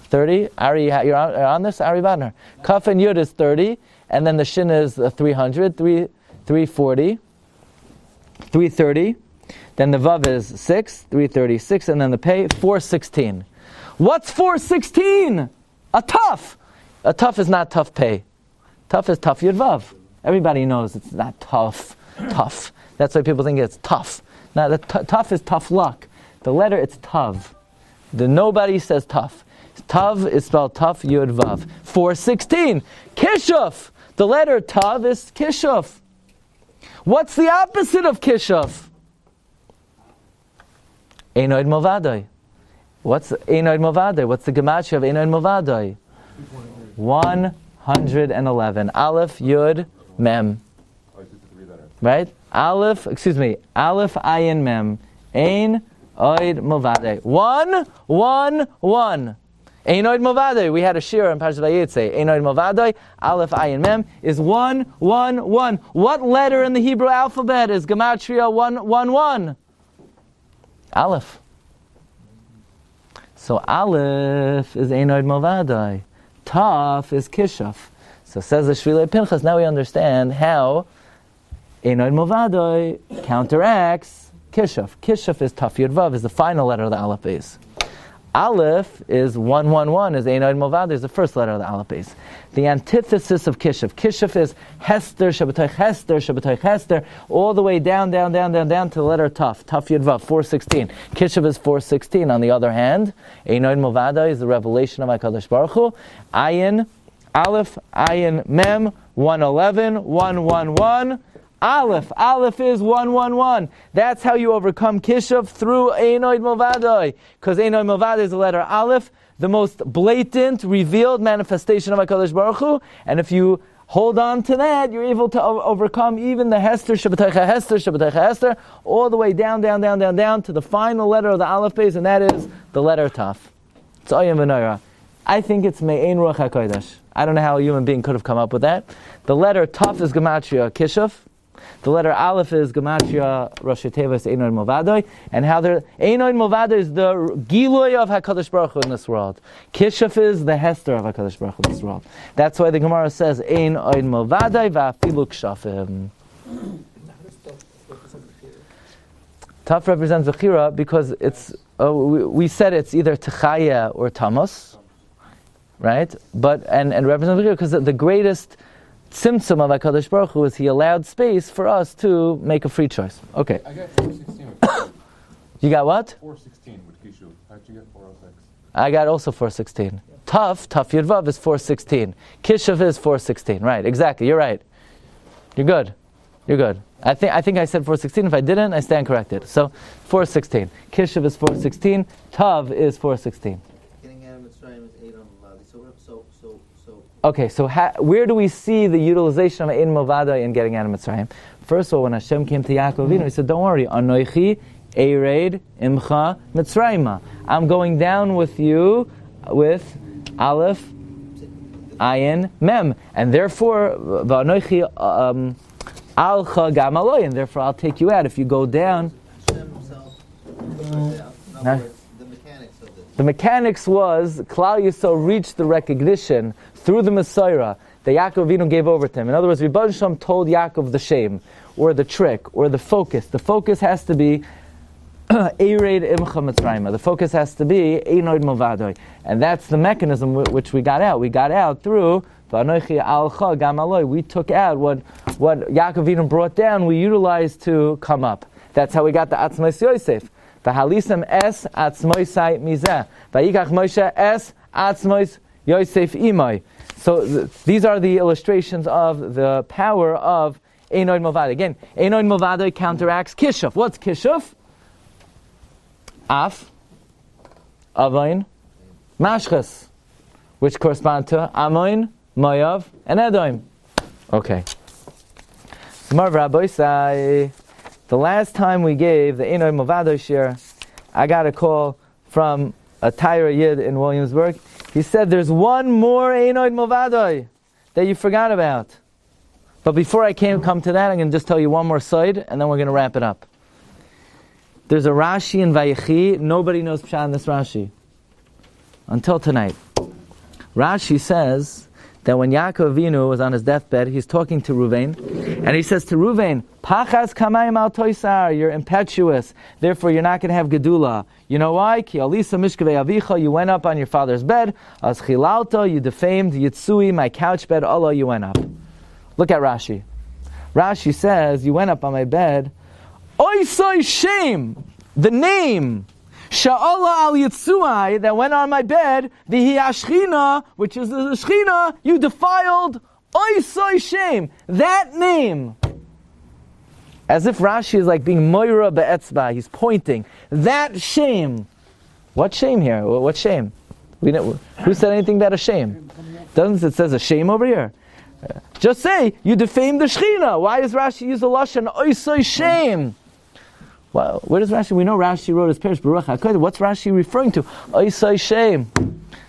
30. Ari, you're on this? Ari Vadner. Kaf and Yud is 30. And then the Shin is 300, 340, 330. Then the Vav is 6, 336. And then the Pei, 416. What's 416? A Taf. A Taf is not Taf Pei. Taf is Taf Yud Vav. Everybody knows it's not tough. Tough. That's why people think it's tough. Now, the tough is tough luck. The letter, it's Tav. Nobody says tough. Tav is spelled Taf Yud Vav. 416. Kishuf. The letter Tav is Kishuf. What's the opposite of Kishuf? Einoid Milvado. What's Einoid Milvado? What's the gematria of Einoid Milvado? 111. Aleph, Yud, Mem. Right? Aleph, Ayin, Mem. Ein, Oid, Milvado. 111. Einoid Milvado. We had a Shiur in Parsha Vayetze. Einoid Milvado, Aleph, Ayin, Mem, is 111. What letter in the Hebrew alphabet is gematria 111? Aleph. So Aleph is Einoid Milvado. Taf is Kishuf. So says the Shvilei Pinchas, now we understand how Einoid Milvado counteracts Kishuf. Kishuf is Taf Yud Vav, is the final letter of the Aleph base. Aleph is 111, is Einoid Milvado, is the first letter of the Aleph base. The antithesis of Kishuf. Kishuf is Hester, Shabbatay Hester, Shabbatay Hester, all the way down to the letter Taf. Taf Yud Vav, 416. Kishuf is 416. On the other hand, Einoid Milvado is the revelation of HaKadosh Baruch Hu. Ayin, Aleph, Ayin, Mem, 111, 111. Aleph is 111. That's how you overcome Kishuf, through Einoid Milvado. Because Einoid Milvado is the letter Aleph, the most blatant, revealed manifestation of HaKadosh Baruch Hu. And if you hold on to that, you're able to overcome even the Hester, Shabbataycha Hester, all the way down to the final letter of the Aleph base, and that is the letter Taf. It's Oyim V'Noira. I think it's Me'ein Ruach HaKodesh. I don't know how a human being could have come up with that. The letter Taf is gematria Kishuf. The letter Aleph is gematria Rosh Tevos Einoid Milvado, and how Einoid Milvado is the Giloy of HaKadosh Baruch Hu in this world. Kishuf is the Hester of HaKadosh Baruch Hu in this world. That's why the Gemara says Einoid Milvado va'afilu kshafim. Taf represents Bechira because it's we said it's either Techaya or Tamas, right? But and represents Bechira because the greatest symptom of HaKadosh Baruch Hu is He allowed space for us to make a free choice. Okay. I got 416 with Kishuv. You got what? 416 with Kishuv. How'd you get 406? I got also 416. Taf Yud Vav is 416. Kishuv is 416. Right, exactly. You're right. You're good. I think I said 416. If I didn't, I stand corrected. So 416. Kishuv is 416. Tav is 416. Getting out of Mitzrayim is 8 on Milvado. Okay, so where do we see the utilization of Ein Milvado in getting out of Mitzrayim? First of all, when Hashem came to Yaakov Avinu, He said, "Don't worry, Anoichi Ered Imcha Mitzrayima. I'm going down with you with Aleph, Ayin, Mem, and therefore V'Anoichi Alcha Gam Aloi, and therefore I'll take you out if you go down." Hashem himself in other words, the mechanics of it. The mechanics was Klal Yisrael reached the recognition through the Messiah that Yaakov Avinu gave over to him. In other words, Rebbe Shalom told Yaakov the shame, or the trick, or the focus. The focus has to be Ered Imcha Mitzrayima. The focus has to be Einoid Milvado. And that's the mechanism which we got out. We got out through V'Anoichi Alcha Gam Aloi. We took out what Yaakov Avinu brought down, we utilized to come up. That's how we got the Atzmos Yosef. V'Halisem es Atzmosai Mizeh. V'Yikach Moshe es Atzmos Yosef imai. So these are the illustrations of the power of Einoid Milvado. Again, Einoid Milvado counteracts Kishuf. What's Kishuf? Af, Avain, Mashchas, which correspond to Amoin, Moav, and Edom. Okay. Smart Rabbi say, the last time we gave the Einoid Milvado share, I got a call from a Tyra Yid in Williamsburg. He said there's one more Einoid Milvado that you forgot about. But before I come to that, I'm going to just tell you one more side, and then we're going to wrap it up. There's a Rashi in Vayechi. Nobody knows Pshat in this Rashi. Until tonight. Rashi says that when Yaakov Avinu was on his deathbed, he's talking to Ruvain, and he says to Ruvain, Pachas kamayim al toisar, you're impetuous, therefore you're not going to have Gedula. You know why? Ki alisa mishkavei avicha, you went up on your father's bed, as chilalta, you defamed, Yitzui, my couch bed, Allah, you went up. Look at Rashi. Rashi says, you went up on my bed, Oisai shame, the name, Sha'ala al Yitzuai, that went on my bed, Vihi Ashchina, which is the Shchina, you defiled, Oisai shame, that name. As if Rashi is like being Moira be'etzba, he's pointing. That shame. What shame here? What shame? Who said anything about a shame? Doesn't it says a shame over here? Just say, you defamed the Shechina. Why does Rashi use the Lashon, Oisai shame? Well, where does Rashi, we know Rashi wrote his Perish Baruch HaKodesh. What's Rashi referring to? Oisai shame.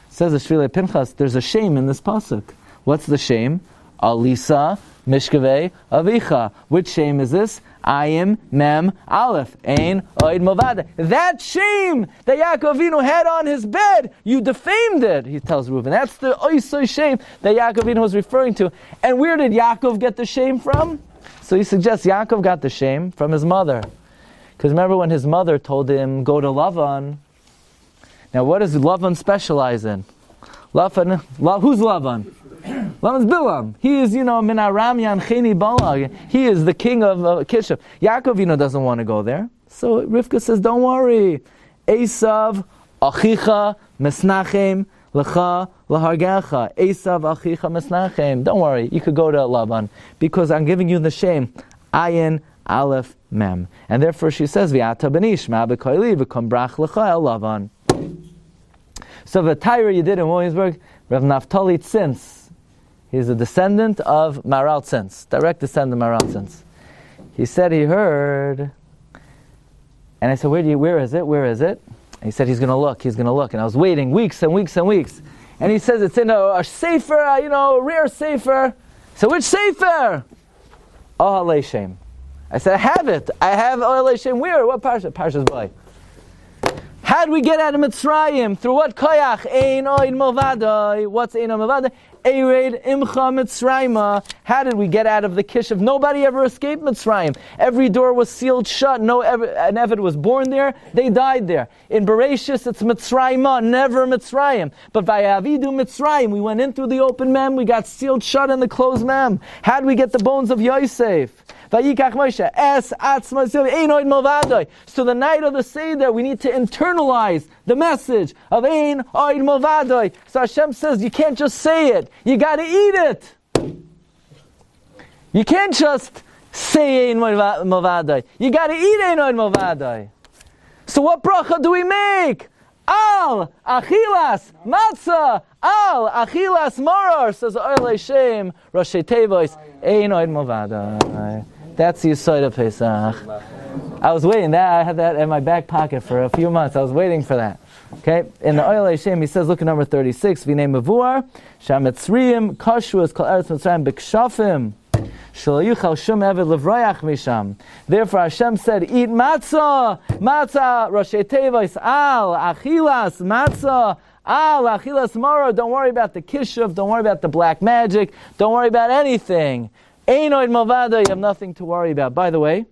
Says the Shvilei Pinchas, there's a shame in this pasuk. What's the shame? Alisa Mishkavei Avicha. Which shame is this? Ayim Mem Aleph. Ein Oid Milvado. That shame that Yaakov Avinu had on his bed, you defamed it, he tells Reuven. That's the Oisai shame that Yaakov Avinu was referring to. And where did Yaakov get the shame from? So he suggests Yaakov got the shame from his mother. Because remember when his mother told him, go to Lavan. Now what does Lavan specialize in? Who's Lavan? Lavan's Bilam. He is, Min Aram Yancheni Balag. He is the king of Kishuf. Yaakov, doesn't want to go there. So Rivka says, don't worry. Esav, Achicha, Mesnachem, Lecha, Lahargecha. Esav, Achicha, Mesnachem. Don't worry, you could go to Lavan. Because I'm giving you the shame. Ayin, Aleph, Mem. And therefore she says, V'ata benish, ma b'koili, v'kom brach lecha el Lavan. So the Tyra you did in Williamsburg, Rav Naftali Tzins, he's a descendant of Maral Tzins, direct descendant of Maral Tzins. He said he heard, and I said, where is it? And he said he's going to look. And I was waiting weeks and weeks and weeks. And he says it's in a sefer, a rare sefer. So which sefer? Ohalei Shem. I said, I have it. I have Ohalei Shem. Where? What Parsha? Parsha's boy. How did we get out of Mitzrayim? Through what koyach? Ein Oid Milvado. What's Ein Oid Milvado? Ered Imcha Mitzrayim. How did we get out of the Kishuv? Nobody ever escaped Mitzrayim. Every door was sealed shut. An Eved was born there. They died there. In Bereshis, it's Mitzrayim, never Mitzrayim. But Vayavidu Mitzrayim, we went in through the open mem. We got sealed shut in the closed mem. How did we get the bones of Yosef? Vayikach Moshe, Es Atzma Ein Oid Milvado. So the night of the Seder, we need to internalize the message of Ein Oid Milvado. So Hashem says, you can't just say it, you got to eat it. You can't just say Ein Oid Milvado, you got to eat Ein Oid Milvado. So what bracha do we make? Al Achilas Matzah, Al Achilas Maror, says Oilei Shem, Roshei Tevois, Ein Oid Milvado. That's the Yesod of Pesach. I was waiting. I had that in my back pocket for a few months. I was waiting for that. Okay? In the Oilei Shem, he says, look at number 36, V'nei Mevuar, Shametzriim, Kashuas, Kol Eretz Mitzrayim, B'kshafim, Shelo Yuchal Shum Eved Levroyach Misham. Therefore Hashem said, eat matzah, Roshei Tevois, Al, Achilas, matzah, Al, Achilas Mara. Don't worry about the Kishuv, don't worry about the black magic, don't worry about anything. Ein Oid Milvado, you have nothing to worry about. By the way,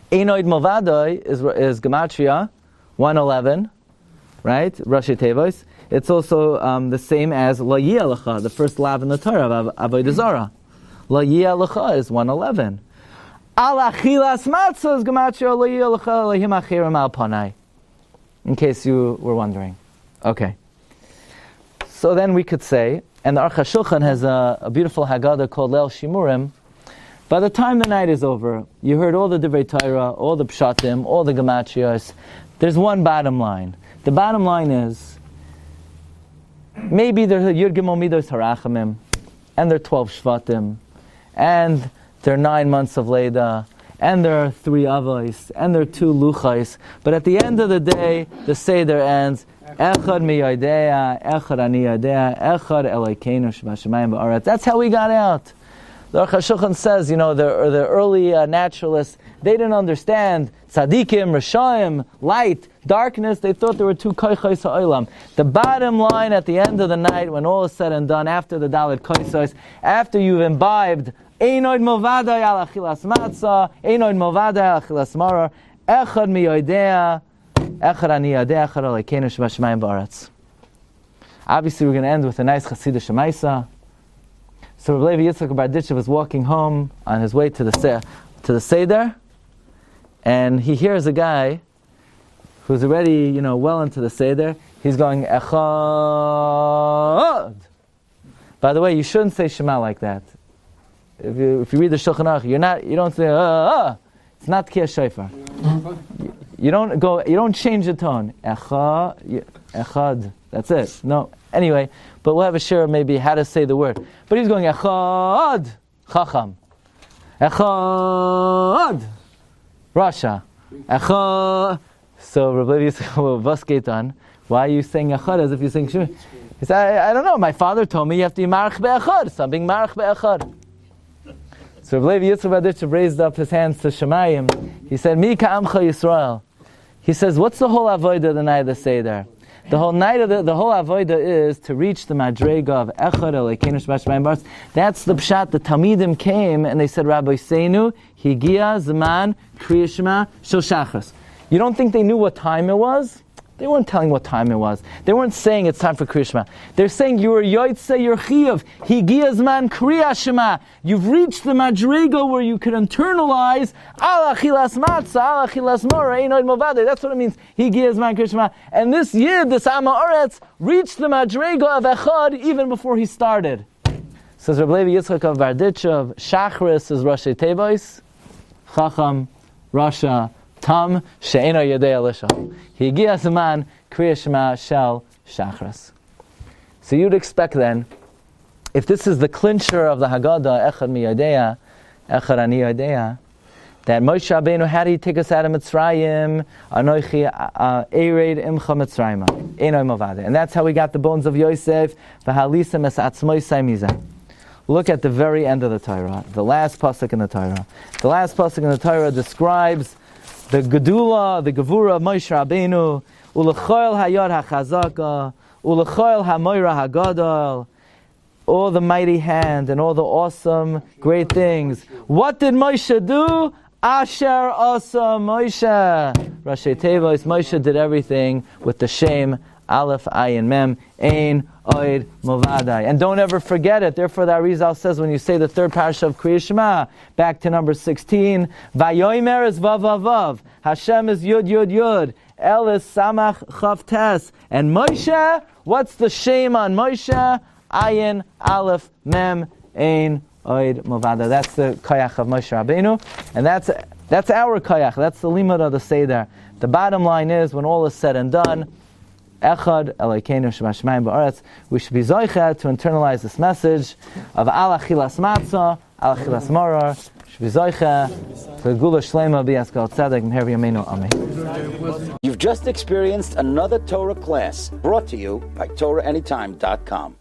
Ein Oid Milvado is Gematria 111, right? Rashi Tevois. It's also the same as La Yiyah, the first lav in the Torah of Avodah Zarah. La Yiyah is 111. Al Achilas Matzah is Gematria La Yiyah Lahim Achirim Al Panai. In case you were wondering. Okay. So then we could say, and the Aruch HaShulchan has a beautiful Haggada called Leil Shiurim. By the time the night is over, you heard all the Divrei Torah, all the Pshatim, all the Gematrios. There's one bottom line. The bottom line is, maybe they're Yud Gimel Midos Harachamim, and they're 12 Shvatim, and they're 9 months of Leda, and there are 3 Avos, and there are 2 Luchais. But at the end of the day, the Seder ends, Echad mi yodea, Echad ani yodea, Echad Elokeinu shebashamayim ba'aretz. That's how we got out. The Aruch HaShulchan says, the early naturalists, they didn't understand tzaddikim, rashaim, light, darkness. They thought there were 2 koichos ha'olam. The bottom line at the end of the night, when all is said and done, after the dalet koisos, after you've imbibed, einoid milvado al achilas matzah, einoid milvado al achilas maror, echad mi yodea, echad ani yodea, echad elokeinu shebashamayim ba'aretz. Obviously, we're going to end with a nice Chassidish Shemaisa. So Rabbi Yitzchak Barditchev was walking home on his way to the Seder, and he hears a guy who's already, well into the Seder. He's going, Echad. By the way, you shouldn't say Shema like that. If you read the Shulchan Aruch, you don't say, It's not Tkiyah Shofar. You don't change the tone. Echad. That's it. No. Anyway, but we'll have a share of maybe how to say the word. But he's going, Echad, Chacham. Echad, Rasha. Echad. So Rabbi Yisrael Vaskeitan, why are you saying Echad as if you're saying Shema? He said, I don't know, my father told me you have to be Marach Be'echad, so I'm being Marach Be'echad. So Rabbi Yitzchak Barditchev raised up his hands to Shemayim. He said, Mi ka'amcha Yisrael. He says, what's the whole avodah of the night of the Seder? The whole night of the whole avodah is to reach the madrega of Echad Elokeinu shebashamayim ba'aretz. That's the pshat. The Talmidim came and they said, Rabbi Seinu, Higia Zaman Kriya Shema Shel Shachris. You don't think they knew what time it was? They weren't telling what time it was. They weren't saying it's time for Kriya Shema. They're saying you were Yotzei Your Chiyuv. Higia Zman Kriya Shema. You've reached the madrega where you could internalize Al Achilas Matzah, Al Achilas Mora, Einoid Milvado. That's what it means. Higia Zman Kriya Shema. And this Yid, this Am Haaretz, reached the madrega of Echad even before he started. Says Rabbi Yitzchak of Barditchev, Shachris is Rashi Tevois, Chacham, Rasha, Tam she'eno yodei elisha. Higia zaman kriya shema shel shachris. So you'd expect then, if this is the clincher of the Haggada, echad mi yodea, echad ani yodea, that Moshe Rabbeinu, how did he take us out of Mitzrayim? Anochi ered imcha Mitzrayim, enoi mavade, and that's how we got the bones of Yosef. V'halisa mesatzmoisai mizah. Look at the very end of the Torah, the last pasuk in the Torah. The last pasuk in the Torah describes the Gedula, the Gevura of Moshe Rabbeinu, Ulechoil Hayod HaChazaka, Ulechoil HaMoira HaGadol, all the mighty hand and all the awesome, great things. What did Moshe do? Asher Asa Moshe. Rashi Tevois, Moshe did everything with the shame, Aleph, Ayin, Mem, Ein, Oid, Movadai. And don't ever forget it. Therefore, the Arizal says when you say the third Parsha of Kriya Shema, back to number 16, Vayomer is Vav Vav Vav, Hashem is Yud Yud Yud, El is Samach Chav Tes. And Moshe, what's the shame on Moshe? Ayin, Aleph, Mem, Ein, Oid, Movadai. That's the Kayach of Moshe Rabbeinu. And that's our Kayach. That's the limud of the Seder. The bottom line is, when all is said and done, Echad Elokeinu shebashamayim ba'aretz. We should be zoicha to internalize this message of Al Achilas Matzah, Al Achilas Maror. Should be zoicha to Gula Shlema B'Yaskal Tzedek Meher Yameinu Amen. You've just experienced another Torah class brought to you by TorahAnytime.com.